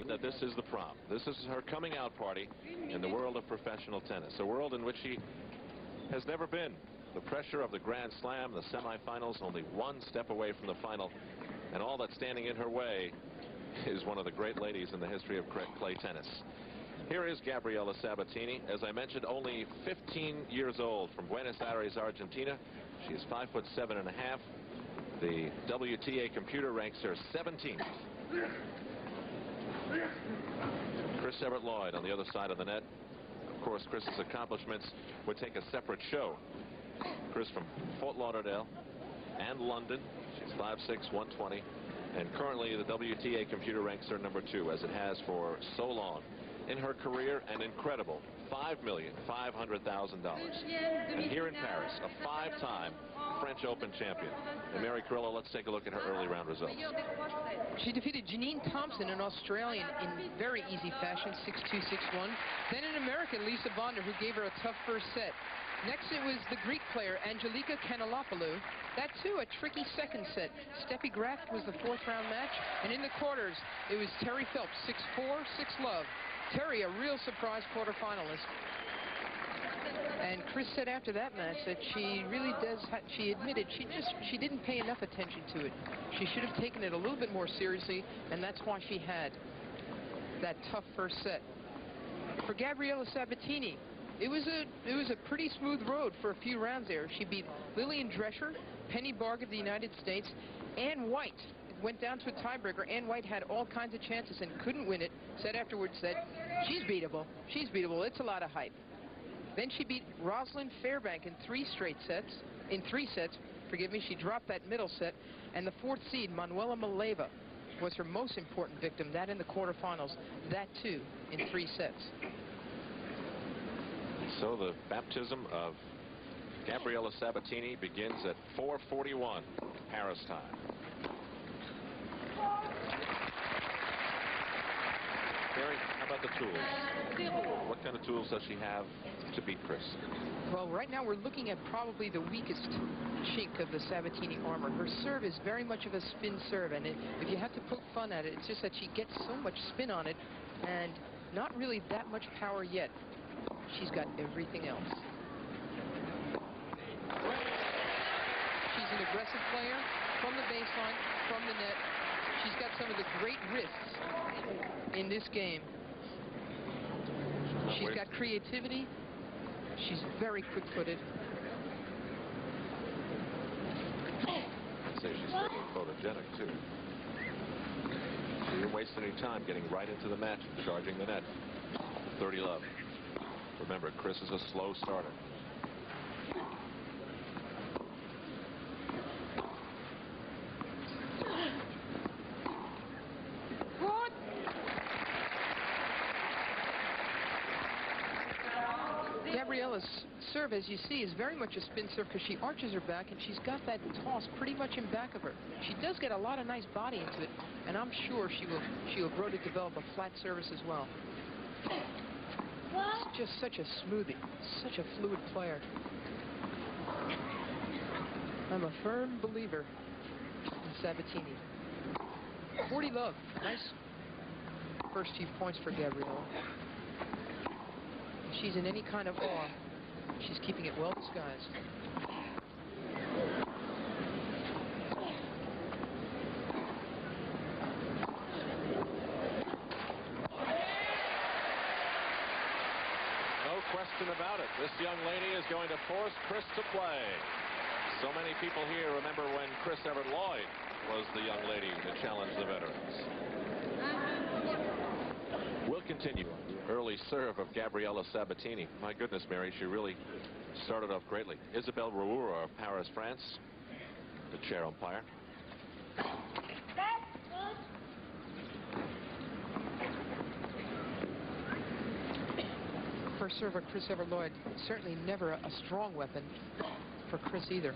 decided that this is the prom. This is her coming out party in the world of professional tennis, a world in which she has never been. The pressure of the Grand Slam, the semifinals, only one step away from the final, and all that's standing in her way is one of the great ladies in the history of clay tennis. Here is Gabriela Sabatini, as I mentioned, only 15 years old, from Buenos Aires, Argentina. She is 5'7½". The WTA computer ranks her 17th. Chris Evert Lloyd on the other side of the net. Of course, Chris's accomplishments would take a separate show. Chris from Fort Lauderdale and London. She's 5'6", 120. And currently the WTA computer ranks her number 2, as it has for so long in her career. An incredible $5,500,000. And here in Paris, a 5-time French Open champion. And Mary Carrillo, let's take a look at her early round results. She defeated Janine Thompson, an Australian, in very easy fashion, 6-2, 6-1. Then an American, Lisa Bonder, who gave her a tough first set. Next it was the Greek player, Angelika Kanalopoulou. That too, a tricky second set. Steffi Graf was the 4th round match. And in the quarters, it was Terry Phelps, 6-4, 6-love. Terry, a real surprise quarterfinalist. And Chris said after that match that she really does, she admitted she didn't pay enough attention to it. She should have taken it a little bit more seriously, and that's why she had that tough first set. For Gabriela Sabatini, it was a pretty smooth road for a few rounds there. She beat Lillian Drescher, Penny Barg of the United States, Ann White. It went down to a tiebreaker. Ann White had all kinds of chances and couldn't win it. Said afterwards that she's beatable. She's beatable. It's a lot of hype. Then she beat Rosalind Fairbank in 3 sets. Forgive me. She dropped that middle set. And the 4th seed, Manuela Maleva, was her most important victim. That in the quarterfinals. That too in 3 sets. So the baptism of Gabriela Sabatini begins at 4:41 Paris time. Mary, how about the tools? What kind of tools does she have to beat Chris? Well, right now we're looking at probably the weakest chink of the Sabatini armor. Her serve is very much of a spin serve, and if you have to poke fun at it, it's just that she gets so much spin on it and not really that much power yet. She's got everything else. She's an aggressive player from the baseline, from the net. She's got some of the great wrists in this game. She's got creativity. She's very quick-footed. I'd say she's certainly photogenic, too. She didn't waste any time getting right into the match and charging the net. 30-love. Remember, Chris is a slow starter. Gabriela's serve, as you see, is very much a spin serve because she arches her back and she's got that toss pretty much in back of her. She does get a lot of nice body into it, and I'm sure she will grow to develop a flat service as well. It's just such a smoothie, such a fluid player. I'm a firm believer in Sabatini. 40-love. Nice first few points for Gabriela. If she's in any kind of awe, she's keeping it well disguised. No question about it. This young lady is going to force Chris to play. So many people here remember when Chris Evert Lloyd was the young lady to challenge the veterans. We'll continue. Early serve of Gabriela Sabatini. My goodness, Mary, she really started off greatly. Isabelle Roura of Paris, France, the chair umpire. First server, Chris Evert Lloyd, certainly never a strong weapon for Chris either.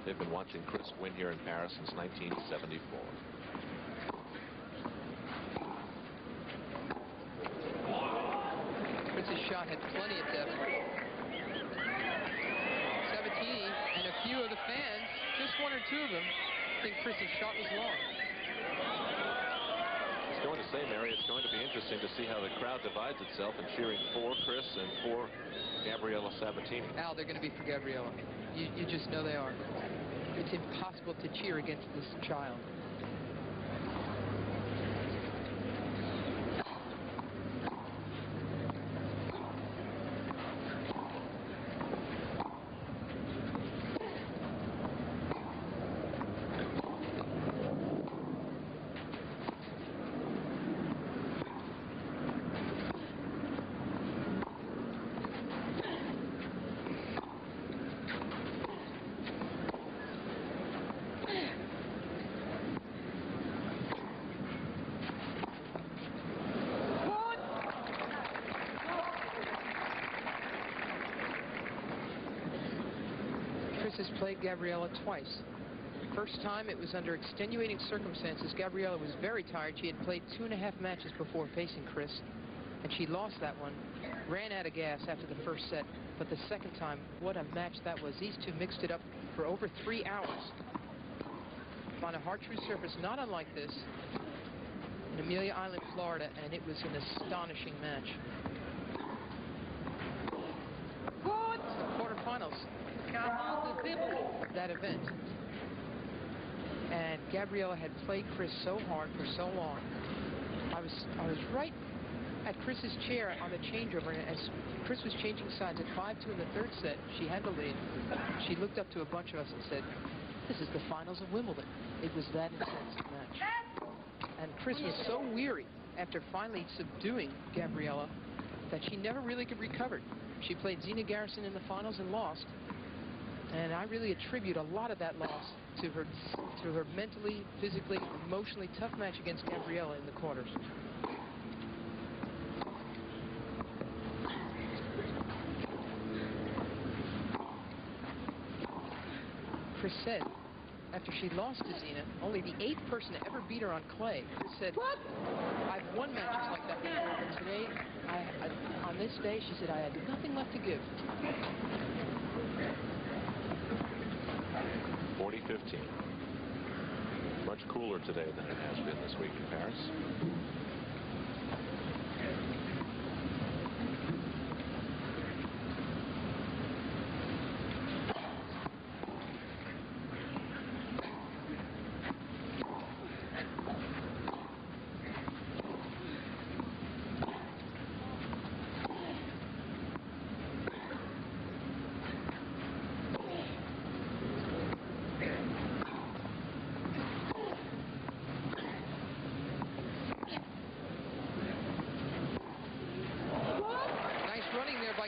They've been watching Chris win here in Paris since 1974. Chris's shot had plenty of depth. Sabatini and a few of the fans, just 1 or 2 of them, think Chris's shot was long. I was going to say, Mary, it's going to be interesting to see how the crowd divides itself in cheering for Chris and for Gabriela Sabatini. Al, they're going to be for Gabriela. You just know they are. It's impossible to cheer against this child. Chris has played Gabriela twice. First time, it was under extenuating circumstances. Gabriela was very tired. She had played 2.5 matches before facing Chris, and she lost that one. Ran out of gas after the first set. But the second time, what a match that was. These two mixed it up for over 3 hours on a hard true surface, not unlike this, in Amelia Island, Florida, and it was an astonishing match. The quarterfinals, that event. And Gabriela had played Chris so hard for so long. I was right at Chris's chair on the changeover, and as Chris was changing sides at 5-2 in the third set, she had the lead. She looked up to a bunch of us and said, "This is the finals of Wimbledon." It was that intense a match. And Chris was so weary after finally subduing Gabriela that she never really could recover. She played Zina Garrison in the finals and lost. And I really attribute a lot of that loss to her mentally, physically, emotionally tough match against Gabriela in the quarters. Chris said, after she lost to Zina, only the 8th person to ever beat her on clay. Chris said, "What? I've won matches like that before, but today, on this day," she said, "I had nothing left to give." 40-15. Much cooler today than it has been this week in Paris.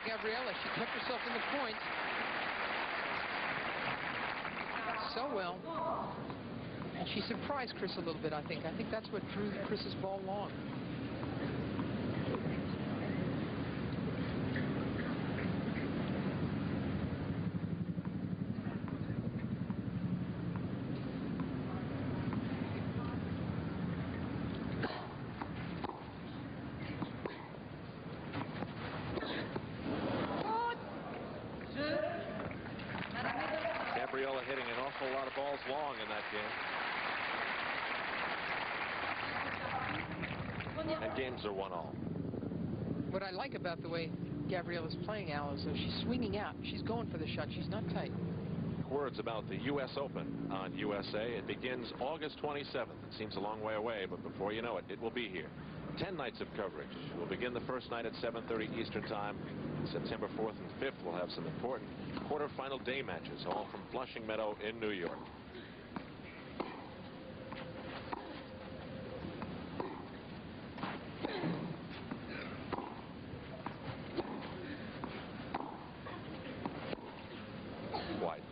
Gabriela, she kept herself in the point so well, and she surprised Chris a little bit. I think that's what drew Chris's ball long. Gabriela hitting an awful lot of balls long in that game. And games are 1-all. What I like about the way Gabriela's playing, Al, is though she's swinging out. She's going for the shot. She's not tight. Words about the U.S. Open on USA. It begins August 27th. It seems a long way away, but before you know it, it will be here. 10 nights of coverage. We'll begin the first night at 7:30 Eastern Time. September 4th and 5th, we'll have some important quarterfinal day matches, all from Flushing Meadow in New York. White.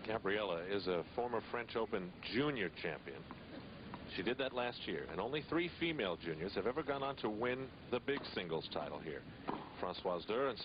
Gabriela is a former French Open junior champion. She did that last year, and only 3 female juniors have ever gone on to win the big singles title here. Françoise Dur, and